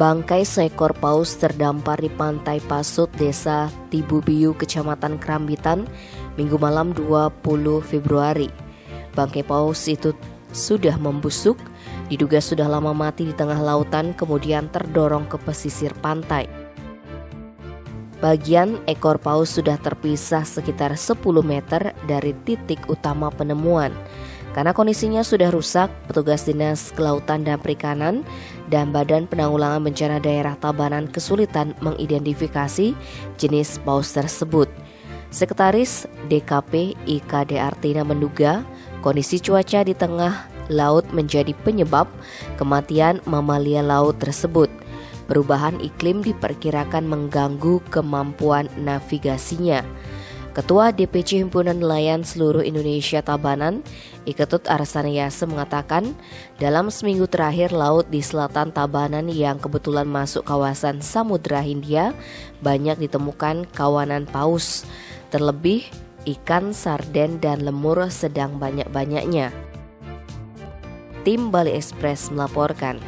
Bangkai seekor paus terdampar di pantai Pasut, Desa Tibubiu, Kecamatan Kerambitan, Minggu malam 20 Februari. Bangkai paus itu sudah membusuk, diduga sudah lama mati di tengah lautan, kemudian terdorong ke pesisir pantai. Bagian ekor paus sudah terpisah sekitar 10 meter dari titik utama penemuan. Karena kondisinya sudah rusak, petugas Dinas Kelautan dan Perikanan dan Badan Penanggulangan Bencana Daerah Tabanan kesulitan mengidentifikasi jenis paus tersebut. Sekretaris DKP IKD Artina menduga kondisi cuaca di tengah laut menjadi penyebab kematian mamalia laut tersebut. Perubahan iklim diperkirakan mengganggu kemampuan navigasinya. Ketua DPC Himpunan Nelayan Seluruh Indonesia Tabanan, Iketut Arsanayase mengatakan, dalam seminggu terakhir laut di selatan Tabanan yang kebetulan masuk kawasan Samudra Hindia banyak ditemukan kawanan paus. Terlebih, ikan sarden dan lemur sedang banyak-banyaknya. Tim Bali Express melaporkan.